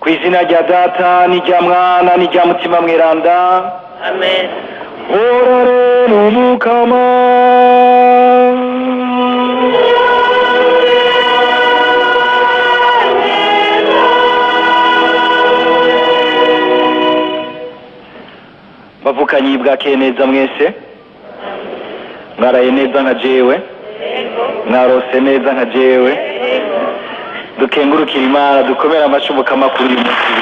Kw'izina rya Data n'irya Mwana n'irya Mutima Bweranda. Amen. Horare n'Umukama. Bavukanyi bwakeye neza mwese. Mwaraye neza nka jewe. Mwarose neza nka jewe. Dukengurukira Imana dukomera amashi Umukama kuri uyu munsi.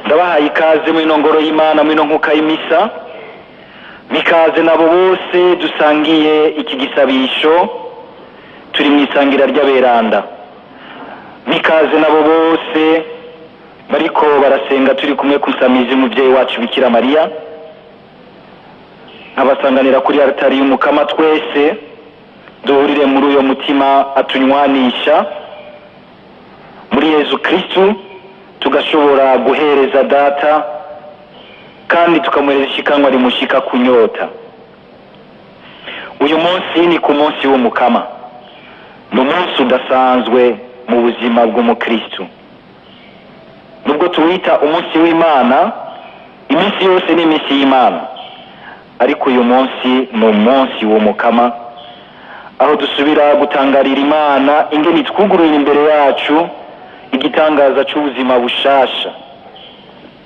Ndabahaye ikaze mu ngoro y'Imana mu nkuka y'imisa. Mikaze nabo bose dusangiye iki gisabisho turi mu isangira ry'aberanda. Mikaze nabo bose bariko barasenga turi kumwe kusamiza umuvyeyi wacu Bikira Mariya. Abasanganira kuri altari y'Umukama twese duhurire muri uyo mutima atunywanisha muri Yezu Kristu, tugashobora guhereza Data kandi tukamwereza ishikanwa rimushika kunyota. Uyu munsi ni ku munsi w'Umukama, n'umunsi udasanzwe mu buzima bw'umukristu. Nubwo tuwita umunsi w'Imana, iminsi yose ni iminsi y'Imana, ariko uyu munsi ni umunsi w'Umukama, aho dusubira gutangarira Imana ingene itwugurura imbere yacu igitangaza cy'ubuzima bushasha.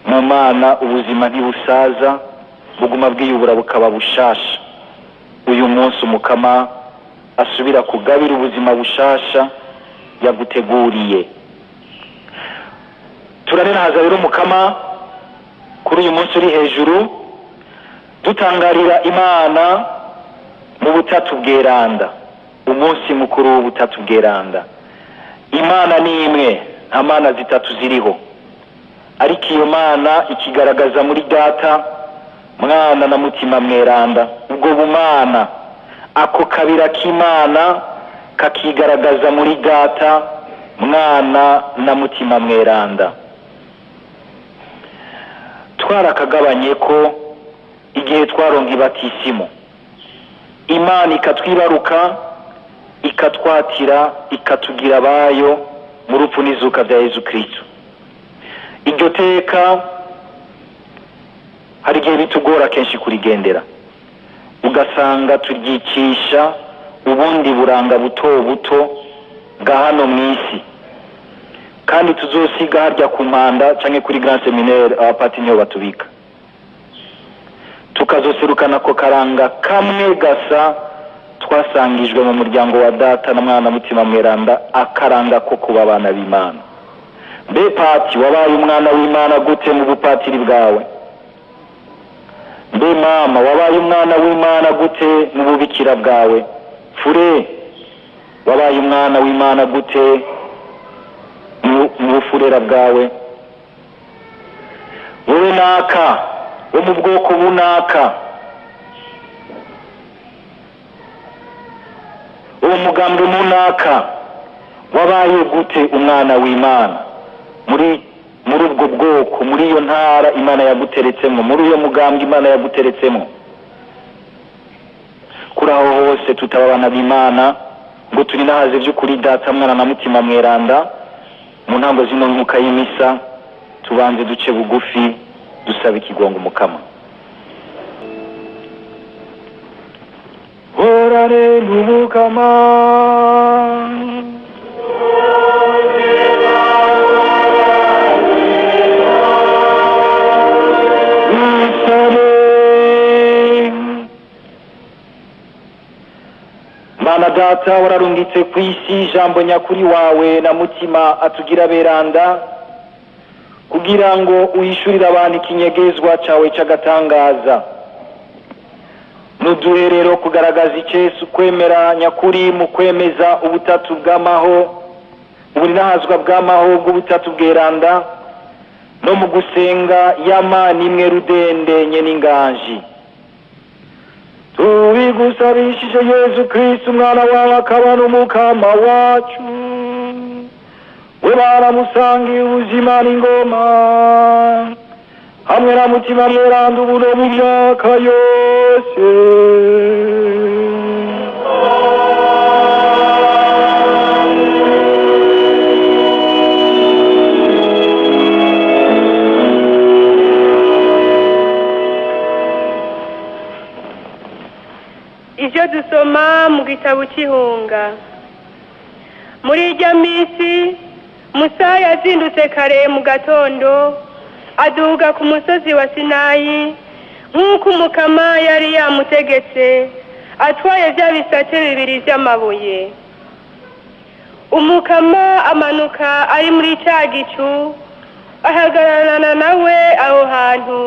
Mu Mana ubuzima ntibusaza, buguma bwiyubura bukaba bushasha. Uyu munsi Umukama asubira kugabira ubuzima bushasha yaguteguriye. Turanenahaza rero Umukama kuri uyu munsi uri hejuru, dutangarira Imana mu butatu bweranda, umunsi mukuru w'ubutatu bweranda. Imana ni imwe, nta mana zitatu ziriho, ariko iyo Mana ikigaragaza muri Data, Mwana na Mutima Bweranda. Ubwo bumana, ako kabira k'Imana kakigaragaza muri Data, Mwana na Mutima Bweranda. Twarakagabanye ko igihe twaronka ibatisimo, Imana ikatwibaruka, ikatwatira, ikatugira abayo mu rupfu n'izuka bya Yezu Kristo. Iryo teka hari igihe bitugora kenshi kurigendera, ugasanga turyicisha ubundi buranga buto buto bwa hano mw'isi, kandi tuzosiga harya ku mpanda canke kuri Grand Seminaire abapati niho batubika, tukazoserukana ko karanga kamwe gasa twasangijwe mu muryango wa Data na Mwana Mutima Bweranda, akaranga ko kuba abana b'Imana. Mbe pati, wabaye umwana w'Imana gute mu bupatiri bwawe? Mbe mama, wabaye umwana w'Imana gute mu bubikira bwawe? Fure, wabaye umwana w'Imana gute mu bufurera bwawe? Wowe naka wo mu bwoko bunaka, uwo mugambi munaka, wabaye gute umwana w'Imana muri ubwo bwoko, muri iyo ntara Imana yaguteretsemo, muri uyo mugambi Imana yaguteretsemo? Kuri aho hose tutaba abana b'Imana, ngo turi nahaze by'ukuri Data, Mwana na Mutima Bweranda. Mu ntango zino nkuka y'imisa tubanze duce bugufi dusaba ikigongo Umukama. Horare n'Umukama. Mana Data, wararungitse ku isi ijambo nyakuri wawe na Mutima atugira beranda, kugira ngo uyishurire abantu ikinyegezwa cawe c'agatangaza. Nuduhe rero kugaragaza icesu kwemera nyakuri mu kwemeza ubutatu bw'amaho, uburinahazwa bw'amaho bw'ubutatu bweranda, no mu gusenga y'Imana imwe rudende nye n'inganji. Tubigusabishije Yezu Kristu Umwana wawe akaba n'Umukama wacu, we baramusangiye ubuzima n'ingoma, hamwe na Mutima Bweranda ubu no mu myaka yose. ivyo dusoma mu gitabo cy'ihunga. Muri irya minsi Musa yazindutse kare mu gatondo aduga ku musozi wa Sinayi nk'uko umukama yari yamutegetse atwaye bya bisate bibiri by'amabuye. Umukama amanuka ari muri cya gicu ahagararana nawe aho hantu.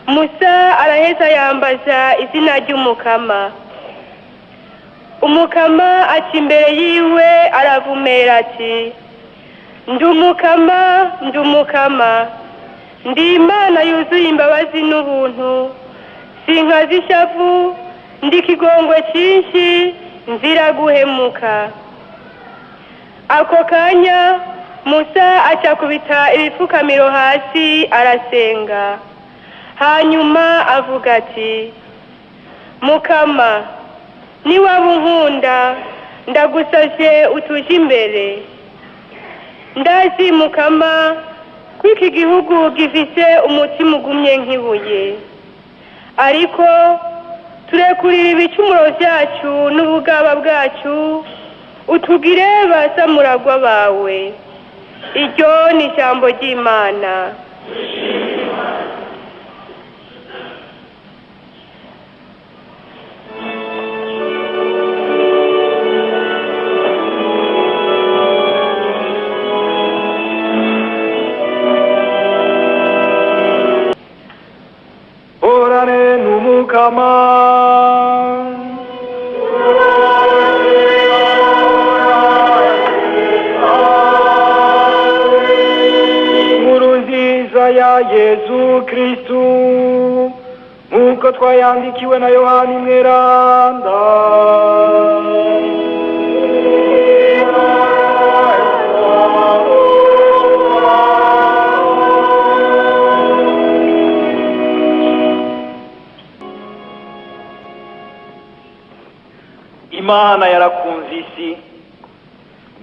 Musa araheza yambaza izina ry'umukama. Umukama aca imbere yiwe aravumera ati, ndi umukama, ndi umukama, ndi Imana yuzuye imbabazi n'ubuntu, sinkaza ishavu, ndi ikigongwe cyinshi, nzira guhemuka. Ako kanya Musa acakubita ibipfukamiro hasi arasenga. Hanyuma avuga ati, Mukama, niwaba unkunda ndagusavye utuje imbere. Ndazi Mukama ko iki gihugu gifise umutima ugumye nk'ibuye, ariko turekurira ibicumuro vyacu n'ubugaba bwacu utugire basamuragwa bawe. Iryo ni ijambo ry'Imana. Orane n'umukama inkuru nziza ya Yezu Kristu nk'uko twayandikiwe na Yohani Mweranda. Imana yarakunze isi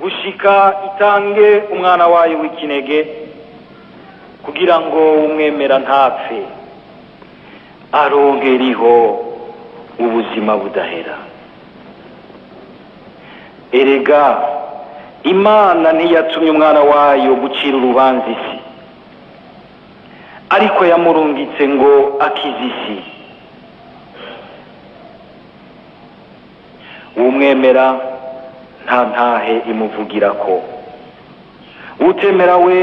gushika itange umwana wayo w'ikinege kugira ngo umwemera ntapfe arongeriho ubuzima budahera. Erega Imana ntiyatumye umwana wayo gucira urubanza isi, ariko yamurungitse ngo akize isi. Umwemera nta ntahe imuvugirako, utemera we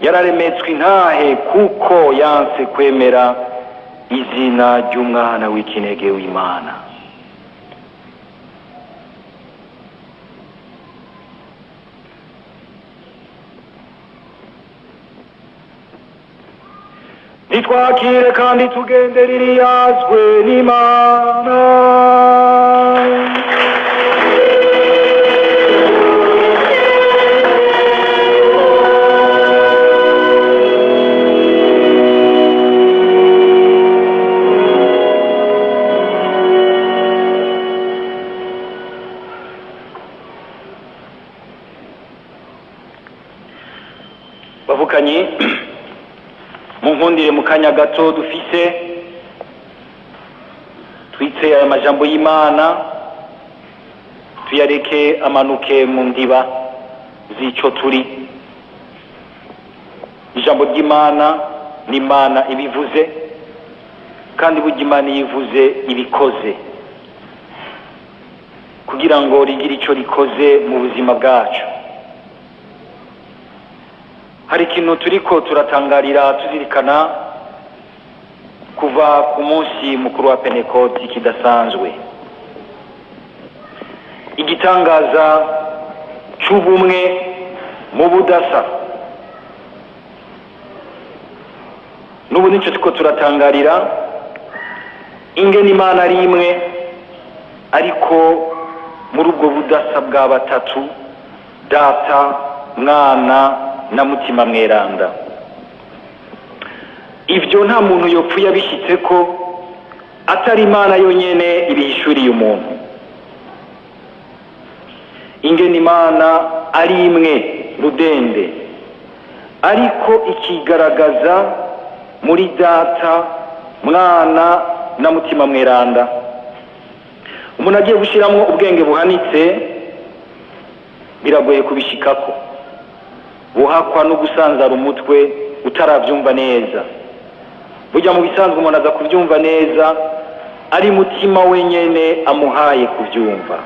yararemetswe intahe kuko yanse kwemera izina ry'umwana w'ikinege w'Imana. Nitwakire kandi tugendere iriyazwe n'Imana. Bavukanyi, munkundire mu kanya gato dufise twitse aya majambo y'Imana tuyareke amanuke mu ndiba z'ico turi. Ijambo ry'Imana ni Imana ibivuze, kandi burya Imana yivuze ibikoze kugira ngo rigire ico rikoze mu buzima bwacu. Hari ikintu turiko turatangarira tuzirikana kuva ku munsi mukuru wa Pentekoti kidasanzwe, igitangaza c'ubumwe mu budasa. N'ubu nico turiko turatangarira ingene Imana ari imwe, ariko muri ubwo budasa bwa batatu, Data, Mwana na Mutima Mweranda. Ivyo nta muntu yopfuye abishitseko atari Imana yonyene ibihishuriye umuntu. Ingene Imana ari imwe rudende, ariko ikigaragaza muri Data, Mwana na Mutima Mweranda. umuntu agiye gushyiramo ubwenge buhanitse biragoye kubishikako, buhakwa no gusanzara umutwe utarabyumva neza. Burya mu bisanzwe umuntu aza kubyumva neza ari mutima wenyene amuhaye kubyumva.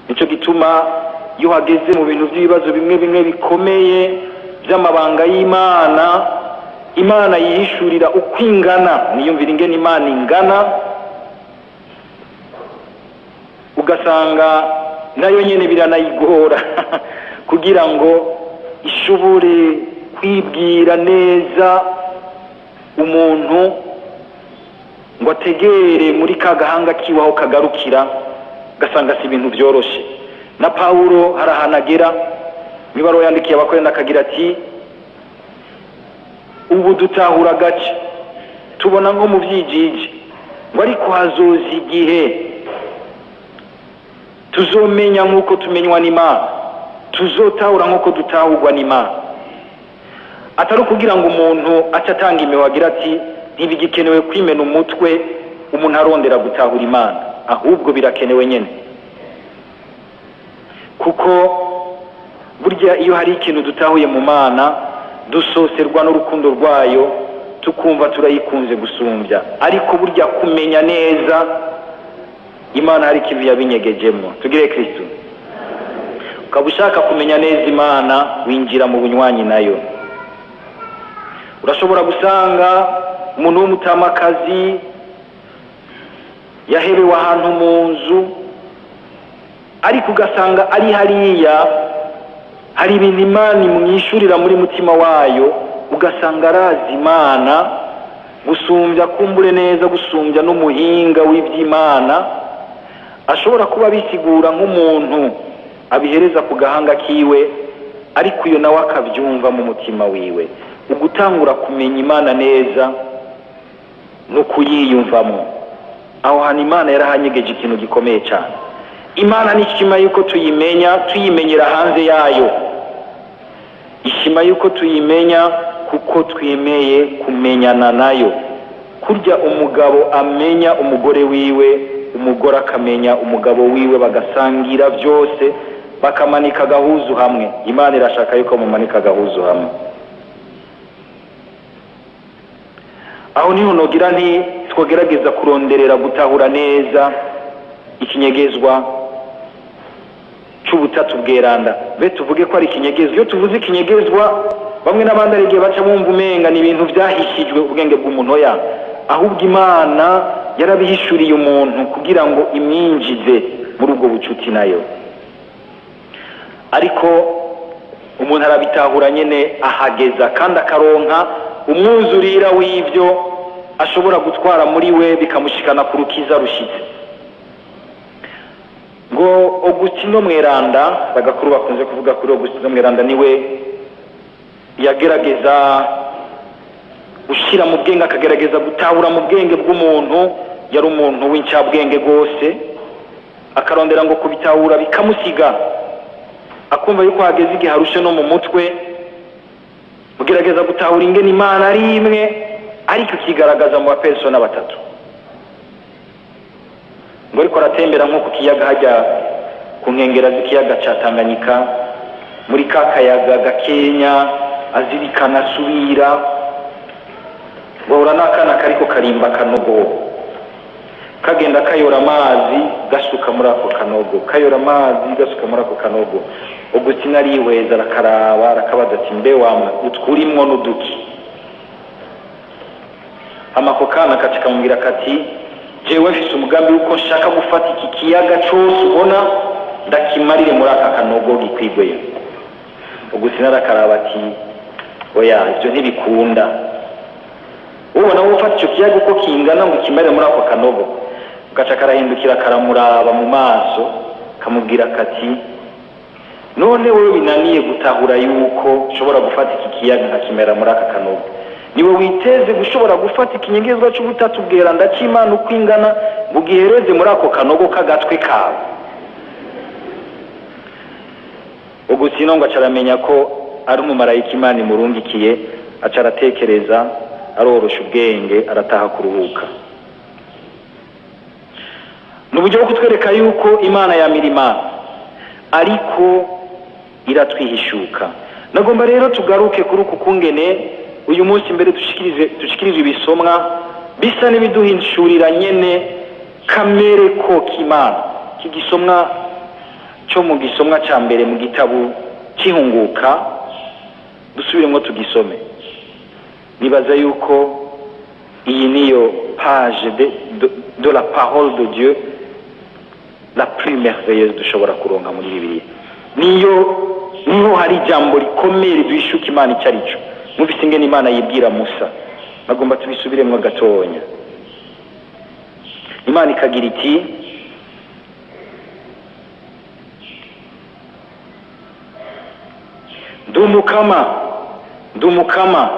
Nicyo gituma iyo hageze mu bintu by'ibibazo bimwe bimwe bikomeye by'amabanga y'Imana, Imana yihishurira uko ingana. Niyumvira ingene Imana ingana, ugasanga nayo nyene biranayigora kugira ngo ishobore kwibwira neza umuntu ngo ategere muri ka gahanga kiwaho kagarukira, ugasanga si ibintu byoroshe. Na Pawulo hari ahantu agera mw'ibaro yandikiye Abakorintho akagira ati ubu dutahura gace tubona nko mu byijiji, ngo ariko hazoza igihe tuzomenya nk'uko tumenywa n'Imana, tuzotahura nk'uko dutahurwa n'Imana. Atari ukugira ngo umuntu ace atanga impeho agira ati ntibigikenewe kwimena umutwe umuntu arondera gutahura Imana, ahubwo birakenewe nyene, kuko burya iyo hari ikintu dutahuye mu Mana dusoserwa n'urukundo rwayo, tukumva turayikunze gusumbya. Ariko burya kumenya neza Imana hari ikintu yabinyegejemo. Tugire Kristo. Ukaba ushaka kumenya neza Imana, winjira mu bunywanyi nayo. Urashobora gusanga umuntu w'umutamakazi yaherewe ahantu mu nzu, ariko ugasanga ari hariya hari ibintu Imana imwishurira muri mutima wayo, ugasanga arazi Imana gusumbya, kumbure neza gusumbya n'umuhinga w'iby'Imana. Ashobora kuba bisigura nk'umuntu abihereza ku gahanga kiwe, ariko iyo nawe akabyumva mu mutima wiwe. Ugutangura kumenya Imana neza no kuyiyumvamo, aho hantu Imana yarahanyegeje ikintu gikomeye cyane. Imana nishima yuko tuyimenya, tuyimenyera hanze yayo. Ishima yuko tuyimenya kuko twemeye kumenyana nayo. Kurya umugabo amenya umugore wiwe, umugore akamenya umugabo wiwe, bagasangira byose, bakamanika agahuzu hamwe. Imana irashaka yuko mumanika agahuzu hamwe. Aho niho nogira nti twogerageza kuronderera gutahura neza ikinyegezwa cy'ubutatu bweranda. Be tuvuge ko ari ikinyegezwa. Iyo tuvuze ikinyegezwa, bamwe n'abandi ari igihe baca bumva umenga ni ibintu byahishijwe ubwenge bw'umuntu. Oya, ahubwo Imana yarabihishuriye umuntu kugira ngo imwinjize muri ubwo bucuti nayo. Ariko umuntu arabitahura nyene ahageza, kandi akaronka umwuzurira w'ibyo ashobora gutwara muri we bikamushikana ku rukiza rushitse. Ngo Augustino Bweranda, bagakuru bakunze kuvuga kuri Augustino Bweranda, niwe yagerageza gushira mu bwenge, akagerageza gutahura mu bwenge bw'umuntu. Yari umuntu w'incabwenge rwose, akarondera ngo kubitahura bikamusiga, akumva yuko hageze igihe harushe no mu mutwe. Ugerageza gutahura ingene Imana ari imwe, ariko ikigaragaza mu bapersona batatu. Ngo ariko aratembera nko ku kiyaga, hajya ku nkengera z'ikiyaga ca Tanganyika, muri ka kayaga gakenya, azirikana asubira, bahura n'akana kariko karimba kanogo, kagenda kayora amazi gasuka muri ako kanogo, kayora amazi gasuka muri ako kanogo. Augustino arihweza, arakaraba, arakabaza ati mbe wamwe utwurimwo n'uduki? Amako kana kacikamubwira kati jewe mfise umugambi wuko nshaka gufata iki kiyaga cose ubona ndakimarire muri aka kanogo gikwigweyo. Augustino arakaraba ati oya, ivyo ntibikunda. Ubona wo ufata icyo kiyaga uko kingana ngo kimarire muri ako kanogo. Gaca karahindukira karamuraba mu maso, kamubwira kati none wewe binaniye gutahura yuko ushobora gufata iki kiyaga nkakimera muri aka kanogo, niwe witeze gushobora gufata ikinyegezwa cy'ubutatu bweranda cy'Imana uko ingana ngo gihereze muri ako kanogo k'agatwe kawe. Augustino ngo acaramenya ko ari umumarayika Imana imurungikiye, aca aratekereza, arorosha ubwenge, arataha kuruhuka. uburyo bwo kutwereka yuko imana yamira imana ariko iratwihishuka. Nagomba rero tugaruke kuri uku kungene uyu munsi mbere dushikirize ibisomwa bisa n'ibiduhinshurira nyene kamere ko k'Imana. Iki gisomwa cyo mu gisomwa ca mbere mu gitabo cy'ihunguka, dusubiremo tugisome. Nibaza yuko iyi niyo page de la parole de Dieu la plus merveilleuse dushobora kuronka muri Bibiliya. Niho hari ijambo rikomeye riduhishuka Imana icyo ari cyo. Muvise ingene Imana yibwira Musa, bagomba tubisubiremo gatonya. Imana ikagira iti, ndumukama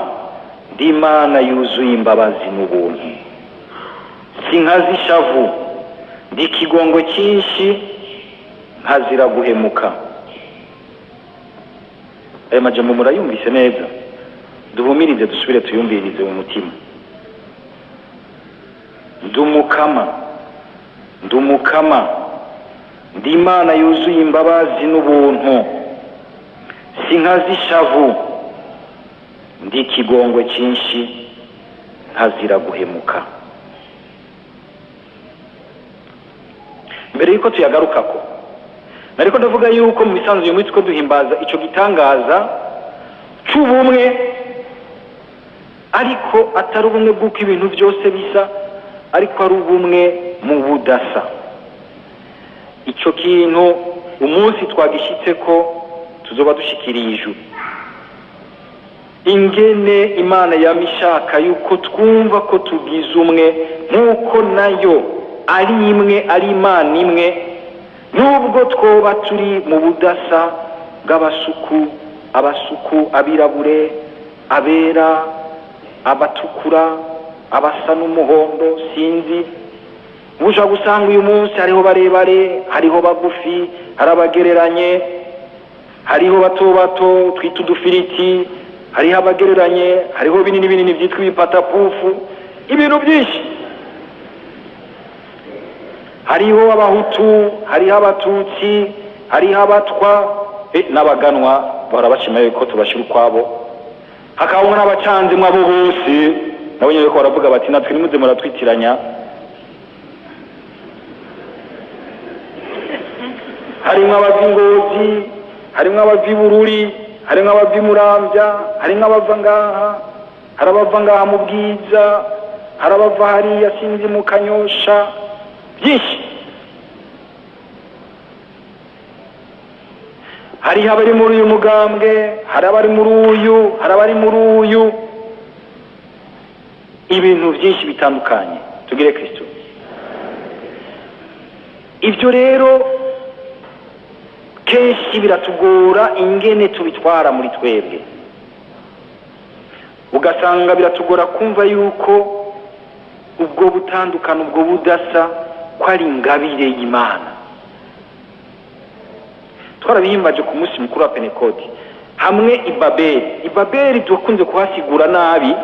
ndi Imana yuzuye imbabazi n'ubuntu, sinkazi ishavu, ndi ikigongo cyinshi, ntazira guhemuka. Aya majambo murayumvise neza? Duhumirize dusubire tuyumvirize mu mutima. Ndumukama ndi Imana yuzuye imbabazi n'ubuntu, sinkazi ishavu, ndi ikigongo cyinshi, ntazira guhemuka. Mbere yuko tuyagarukako, nariko ndavuga yuko mu bisanzwe uyu munsi ko duhimbaza ico gitangaza c'ubumwe, ariko atari ubumwe bw'uko ibintu byose bisa, ariko ari ubumwe mu budasa. Ico kintu umunsi twagishitse ko tuzoba dushikiriye ijuru. Ingene Imana yamishaka yuko twumva ko tugize umwe, nk'uko nayo ari imwe, ari Imana imwe, nubwo twoba turi mu budasa bw'abasuku, abirabure, abera, abatukura, abasa n'umuhondo, sinzi. Uja gusanga uyu munsi hariho barebare, hariho bagufi, hari abagereranye, hariho bato twita udufiriti, hariho abagereranye, hariho binini byitwa ibipatapufu, ibintu byinshi. Hariho abahutu, hariho abatutsi, hariho abatwa, n'abaganwa bahora bashima yuko tubashira ukwabo. Hakabamwe n'abacanzi mwabo bose nabonye yuko baravuga bati natwe nimuze muratwitiranya. Harimwo abava Ngozi, harimwo abava Bururi, harimwo abava Muramvya, harimwo abava ngaha, hari abava ngaha mu Bwiza, hari abava hariya sinzi mu Kanyosha, byinshi. Hariho abari muri uyu mugambwe, hari abari muri uyu, hari abari muri uyu, ibintu byinshi bitandukanye. Tugire Kristo. Ibyo rero kenshi biratugora ingene tubitwara muri twebwe, ugasanga biratugora kumva yuko ubwo butandukana, ubwo budasa ko ari ingabire y'Imana. Twarabihimbaje ku munsi mukuru wa Pentekote hamwe ibabeli dukunze kuhasigura nabi,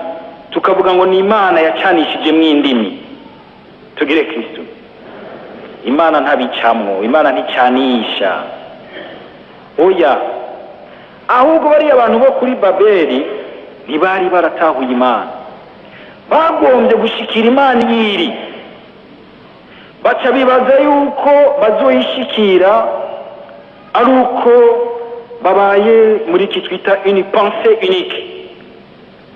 tukavuga ngo ni Imana yacanishije mw'indimi. Tugire Kristo. Imana ntabicamwo, Imana nticanisha. Oya, ahubwo bari abantu bo kuri Babeli ntibari baratahuye Imana, bagombye gushikira Imana yiri, baca bibaza yuko bazoyishikira ari uko babaye muri iki twita une pensée unique,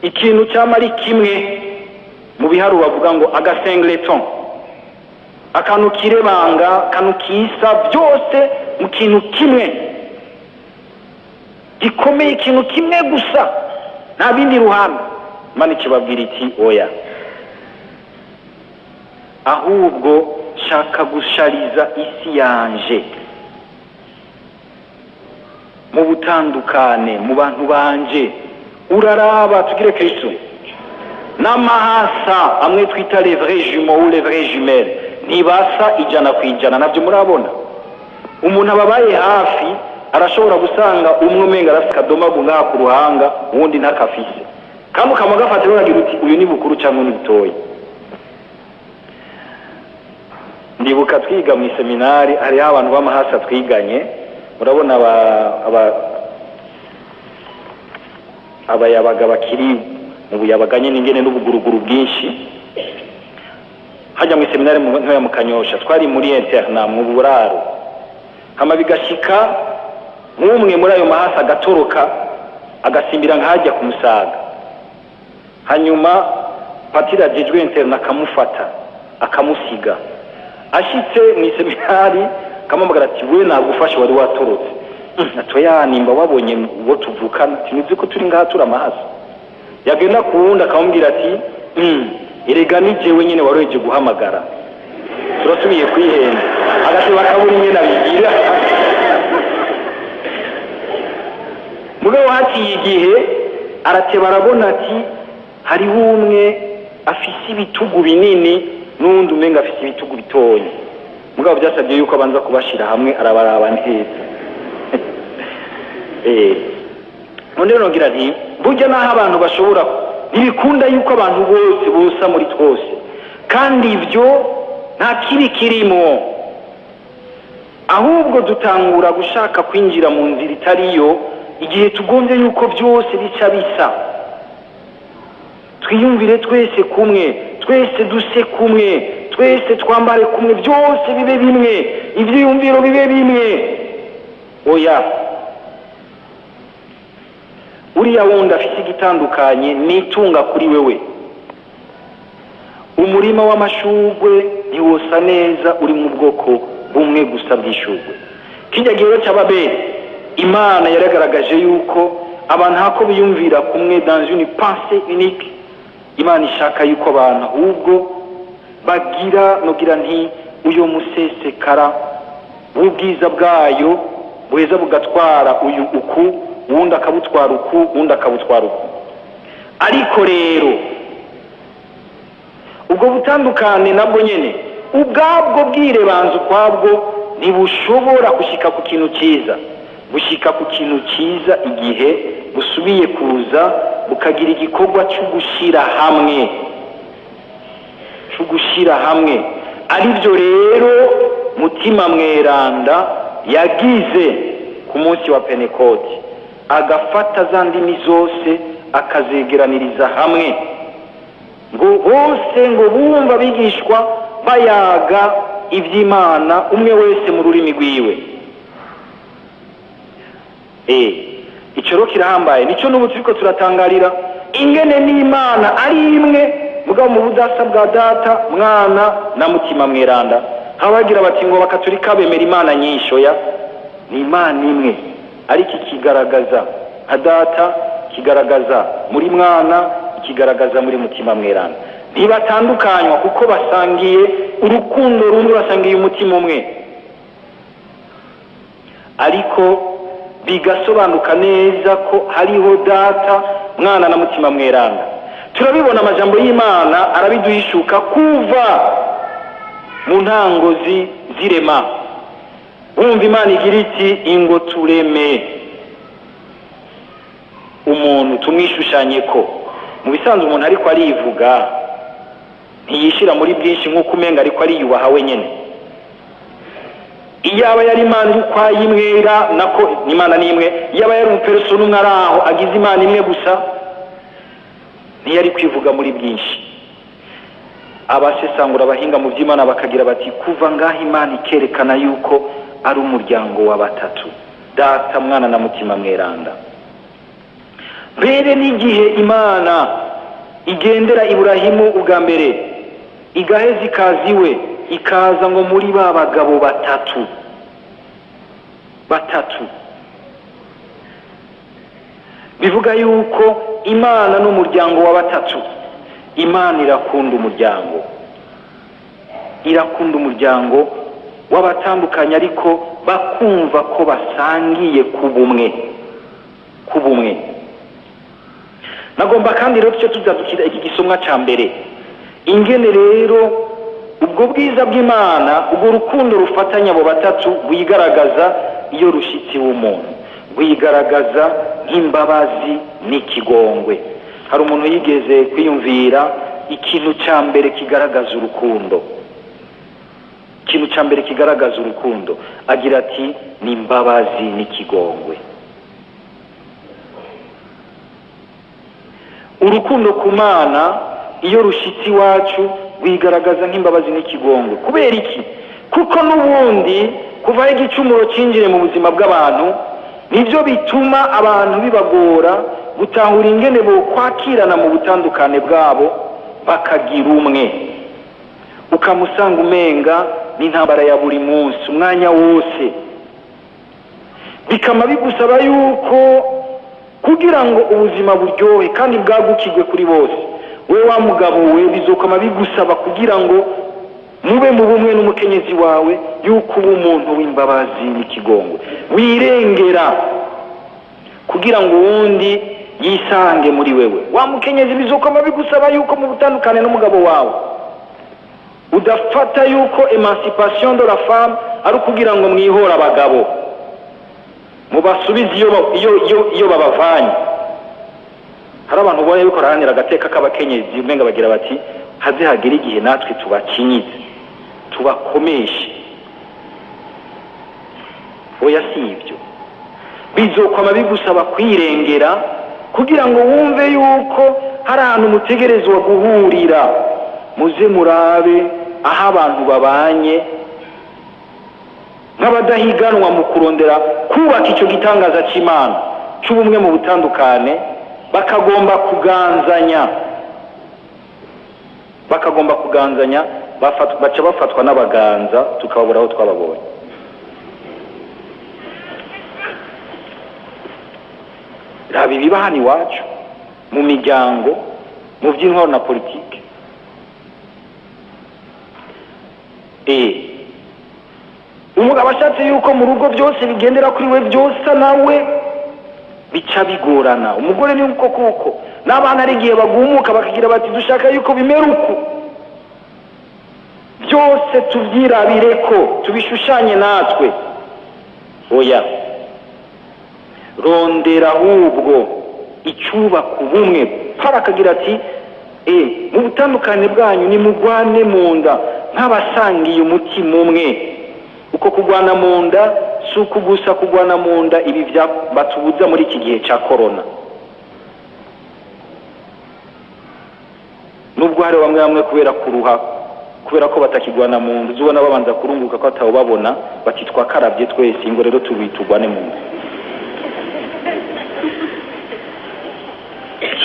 ikintu cyamari kimwe. Mu biharu bavuga ngo agasengleton, akantu kirebanga, akantu kisa byose mu kintu kimwe gikomeye, ikintu kimwe gusa, nta bindi ruhande. Imana ikibabwira iti oya, ahubwo shaka gushariza isi yanje mu butandukane, mu bantu banje. Uraraba, tugire Kristo, n'amahasa amwe twita les vrais jumeaux ou les vraies jumelles ntibasa ijana ku ijana. Nabyo murabona, umuntu ababaye hafi arashobora gusanga umwe umenga arafite akadomagu ngaha ku ruhanga, uwundi ntakafise, kandi ukamugafata uragira uti uyu ni bukuru cyangwa ni butoya. ndibuka twiga mu seminari hari abantu b'amahasa twiganye murabona abayabaga bakiri mu buyabaganye n'ingene n'ubuguruguru bwinshi hajya mu seminari ntoya mu Kanyosha twari muri interna mu buraro hama bigashika nk'umwe muri ayo mahasa agatoroka agasimbira nkajya ku Musaga hanyuma Padiri ajejwe interna akamufata akamusiga ashitse mu seminari kamamagara ati we nagufasha wari watorotse atoya nimba wabonye ngo tuvukana tinizi ko turi ngaha tura mahasa yagenda kuwunda akamubwira ati erega ni jewe nyene waroje guhamagara turasubiye kwihenda agati bakaburi nyene abigira mugabo haciye igihe arateba arabona ati hariho umwe afise ibitugu binini n'undi umenga afise ibitugu bitoya mugabo byasabye yuko abanza kubashira hamwe arabaraba neza none nogira nti burya naho abantu bashobora ntibikunda yuko abantu bose bosa muri twose kandi ibyo nta kibi kirimo ahubwo dutangura gushaka kwinjira mu nzira itariyo igihe tugombye yuko byose bica bisa twiyumvire twese kumwe twese duse kumwe twese twambare kumwe byose bibe bimwe ibyiyumviro bibe bimwe oya uriya wundi afite igitandukanye n'itunga kuri wewe umurima w'amashugwe ntiwosa neza uri mu bwoko bumwe gusa bw'ishugwe kijya gihe cy'ababere Imana yaragaragaje yuko abantu hako biyumvira kumwe dans une pensée unique Imana ishaka yuko abantu ahubwo bagira nogira nti uyo musesekara w'ubwiza bwayo buheza bugatwara uyu uku wundi akabutwara uku wundi akabutwara uku ariko rero ubwo butandukane nabwo nyene ubwabwo bwirebanza ukwabwo ntibushobora gushika ku kintu cyiza gushika ku kintu cyiza igihe busubiye kuza bukagira igikorwa cyo gushira hamwe aribyo rero mutima mweranda yagize ku munsi wa Pentekote agafata za ndimi zose akazegeraniriza hamwe ngo bose ngo bumva bigishwa bayaga iby'Imana umwe wese mu rurimi rwiwe icyo kirahambaye nicyo n'ubu turiko turatangarira ingene n'Imana ari imwe mugabo mu budasa bwa Data Mwana na mutima mweranda habagira bati ngo bakaturika bemera Imana nyinshi oya ni Imana imwe ariko ikigaragaza nka Data kigaragaza muri Mwana ikigaragaza muri mutima mweranda ntibatandukanywa kuko basangiye urukundo rumwe basangiye umutima umwe ariko bigasobanuka neza ko hariho Data Mwana na mutima mweranda turabibona amajambo y'Imana arabiduhishuka kuva mu ntango zirema wumva Imana igira iti ingo tureme umuntu tumwishushanye ko mu bisanzwe umuntu ariko arivuga ntiyishira muri byinshi nk'uko umenga ariko ariyubaha wenyene iyaba yari Imana ukwaye imwera nako Imana ni imwe iyaba yari umupersona umwe araho agize Imana imwe gusa ntiyari kwivuga muri byinshi abasesangura abahinga mu by'Imana bakagira bati kuva ngaho Imana ikerekana yuko ari umuryango wa batatu Data Mwana na mutima mweranda mbere n'igihe Imana igendera Iburahimu ubwa mbere igaheza ikaziwe ikaza ngo muri ba bagabo batatu bivuga yuko Imana n'umuryango wa batatu Imana irakunda umuryango w'abatandukanye ariko bakumva ko basangiye ku bumwe nagomba kandi rero cyo tuzadukira iki gisomwa ca mbere ingene rero ubwo bwiza bw'Imana ubwo rukundo rufatanya abo batatu bwigaragaza iyo rushitsi w'umuntu bwigaragaza nk'imbabazi n'ikigongwe hari umuntu yigeze kwiyumvira ikintu ca mbere kigaragaza urukundo ikintu cya mbere kigaragaza urukundo agira ati ni imbabazi n'ikigongwe. urukundo ku Mana iyo rushitsi iwacu rwigaragaza nk'imbabazi n'ikigongwe. kubera iki? kuko n'ubundi kuva igicumuro cyinjire mu buzima bw'abantu nibyo bituma abantu bibagora gutahura ingene bo kwakirana mu butandukane bwabo bakagira umwe. ukamusanga umenga n'intambara ya buri munsi umwanya wose, bikama bigusaba yuko kugira ngo ubuzima buryohe kandi bwagukirwe kuri bose, we wa mugabo we bizokama bigusaba kugira ngo mube mu bumwe n'umukenyezi wawe yuko uba umuntu w'imbabazi n'ikigongwe, wirengera kugira ngo uwundi yisange muri wewe. wa mukenyezi bizokama bigusaba yuko mu butandukane n'umugabo wawe udafata yuko emancipation de la femme ari kugira ngo mwihora abagabo mubasubize iyo babavanye. hari abantu ubona yuko rahanira agateka k'abakenyezi umenga bagira bati haze hagira igihe natwe tubakinyize tubakomeshe. oya si ibyo, bizokwama bigusaba kwirengera kugira ngo wumve yuko hari ahantu mutegerezwa guhurira, muze murabe aho abantu babanye nk'abadahiganwa mu kurondera kubaka icyo gitangaza cy'Imana cy'ubumwe mu butandukane, bakagomba kuganzanya baca bafatwa n'abaganza tukababura aho twababonye. raba ibiba hano iwacu mu miryango, mu by'intwaro na politiki. umugabo ashatse yuko mu rugo byose bigendera kuri we byose nawe bica bigorana. umugore ni uko kuko n'abana ari igihe bagumuka bakagira bati dushaka yuko bimera uku, byose tubyirabire ko tubishushanye natwe. oya, rondera ahubwo icyubaka ubumwe. Pawulo akagira ati mu butandukane bwanyu nimugwane mu nda nk'abasangiye umutima umwe. uko kugwana mu nda si uku gusa kugwana mu nda ibi batubuza muri iki gihe cya korona. nubwo hari bamwe kubera kuruha, kubera ko batakigwana mu nda, uzubona babanza kurunguka ko batawubabona bati twakarabye twese, ngo rero tugwane mu nda.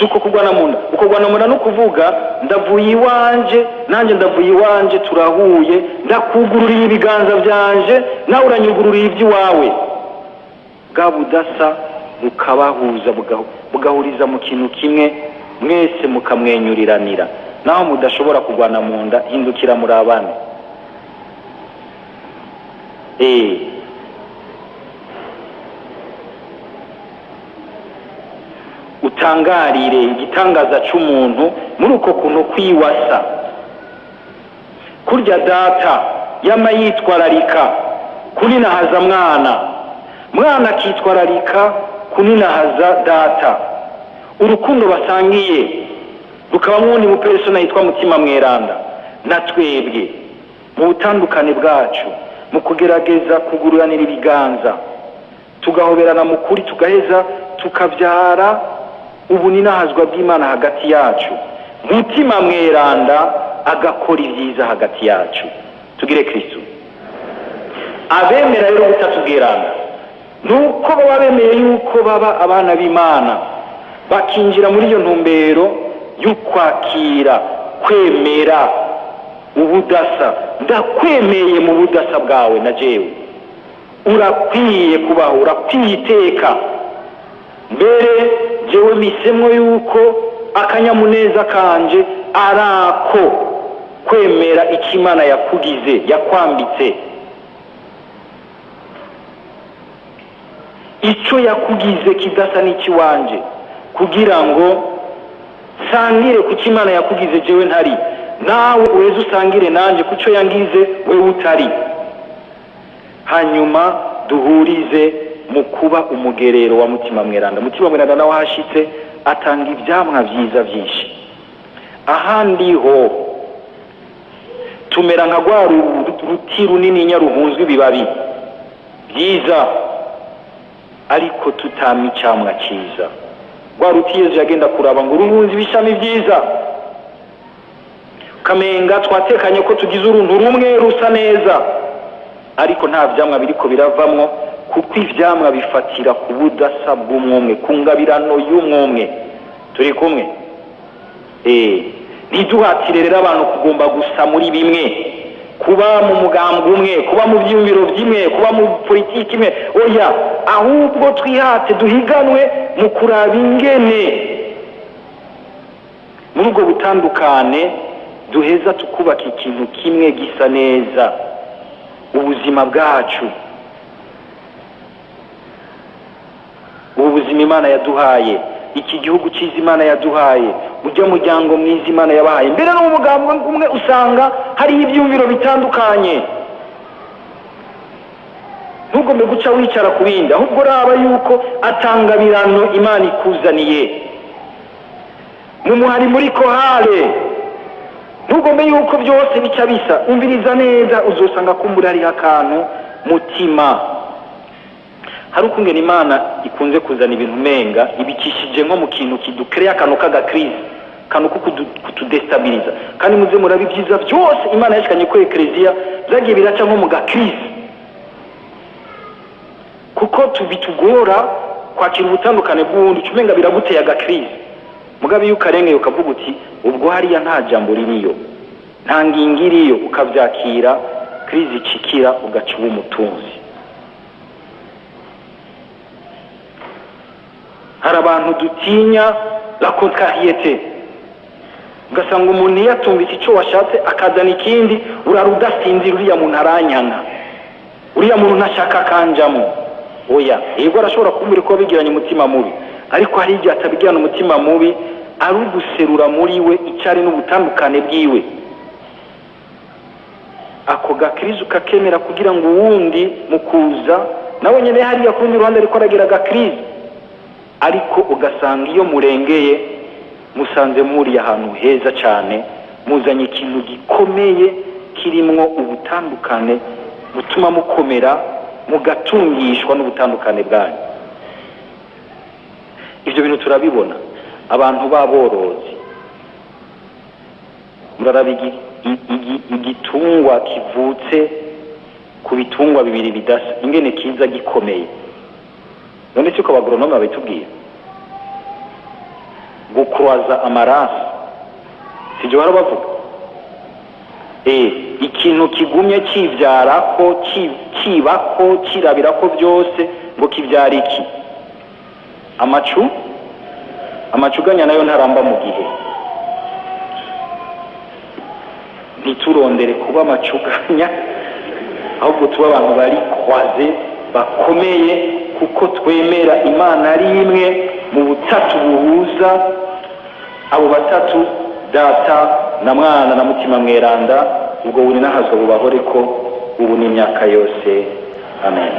uko kugwana mu nda, uko kugwana mu nda no kuvuga ndavuye iwanje nanjye ndavuye iwanje, turahuye, ndakugururiye ibiganza byanje nawe uranyugururiye iby'iwawe. bwa budasa bukabahuza bugahuriza mu kintu kimwe, mwese mukamwenyuriranira. naho mudashobora kugwana mu nda, hindukira muri abana. utangarire igitangaza cy'umuntu muri uko kuntu kwiwasa. kurya data yama yitwararika kuninahaza mwana akitwararika kuninahaza data. urukundo basangiye rukabamo ni mupersona yitwa mutima mweranda. na twebwe mu butandukane bwacu mu kugerageza kugururanira ibiganza, tugahoberana mu kuri, tugaheza tukabyara ubuninahazwa bw'Imana hagati yacu. mutima mweranda agakora ibyiza hagati yacu. tugire Kristo. abemera rero gutatu Bweranda nuko baba bemeye yuko baba abana b'Imana, bakinjira muri iyo ntumbero y'ukwakira, kwemera ubudasa. ndakwemeye mu budasa bwawe na jewe, urakwiye kubaho, urakwiye iteka. mbere jewe misemwo yuko akanyamuneza kanje arako kwemera icyo Imana yakugize, yakwambitse. icyo yakugize kidasa n'ikiwanje, kugira ngo sangire ku cyo Imana yakugize jewe ntari, nawe uweze usangire nanjye ku cyo yangize wewe utari. hanyuma duhurize mu kuba umugerero wa mutima mweranda. mutima mweranda nawe ahashitse atanga ibyamwa byiza byinshi. ahandi ho tumera nka rwa uruti runini nyaruhunzwe ibibabi byiza ariko tutama icamwa cyiza. Rwa ruti Yesu yagenda kuraba ngo ruhunze ibishami byiza, kamenga twatekanye ko tugize uruntu rumwe rusa neza, ariko nta vyamwa biriko biravamwo, kuko ivyamwa bifatira ku budasa bw'umwumwe, ku ngabirano y'umwumwe. Turi kumwe? Ntiduhatire rero abantu kugomba gusa muri bimwe, kuba mu mugambwe umwe, kuba mu vyumviro vyimwe, kuba mu politiki imwe. Oya, ahubwo twihate duhiganwe mu kuraba ingene muri ubwo butandukane duheza tukubaka ikintu kimwe gisa neza, ubuzima bwacu, ubu buzima Imana yaduhaye, iki gihugu cyiza Imana yaduhaye, ujya muryango mwiza Imana yabahaye. Mbere no mu mugambwe umwe usanga hari ibyumviro bitandukanye. Ntugombe guca wicara ku bindi, ahubwo raba yuko atangabirano Imana ikuzaniye. Mu muhari muri kohale, ntugombe yuko byose bica bisa. Umviriza neza, uzosanga kumbura hari akantu mutima. Hari ukungena Imana ikunze kuzana ibintu menga ibikishije nko mu kintu kidukreye akantu k'agakrize, kantu kutudestabiliza. Kandi muze murabi byiza byose Imana yashikanye ko ekleziya byagiye biraca nko mu gakrize, kuko tubitugora kwakira ubutandukane bw'undi, umenga biraguteye agakrize. Mugabe yukarengeye ukavuga uti ubwo hariya nta jambo ririyo, nta ngingiriyo, ukavyakira krize icikira ugaca umutunzi. Hari abantu dutinya la contrariété, ugasanga umuntu yatumvise icyo washatse akazana ikindi, urarudasinzira, uriya muntu aranyana, uriya muntu ntashaka kanjamo. Oya, yego arashobora kumbura ko bigiranye umutima mubi, ariko hari igihe atabigirana umutima mubi, ari uguserura muri we icyari n'ubutandukane bwiwe. Ako gakrize ukakemera kugira ngo uwundi mukuza nawe nyene hariya kurundi ruhande ariko aragira gakrize, ariko ugasanga iyo murengeye musanze muri ahantu heza cyane, muzanye ikintu gikomeye kirimwo ubutandukane butuma mukomera, mugatungishwa n'ubutandukane bwanyu. Ibyo bintu turabibona abantu baborozi, murarabigi igitungwa kivutse ku bitungwa bibiri bidasa ingene kiza gikomeye. None cyuko abagronome babitubwiye gukroaza amaraso, sijyo baro bavuga ikintu kigumye kivyara ko kiba ko kirabira ko byose ngo kivyara iki? Amacuganya nayo ntaramba mu gihe. Ntiturondere kuba amacuganya, ahubwo tuba abantu bari kwaze bakomeye, kuko twemera Imana ari imwe mu butatu buhuza abo batatu, Data na Mwana na Mutima Mweranda. Ubwo buri nahazwa bubahore ko ubu n'imyaka yose. Amen.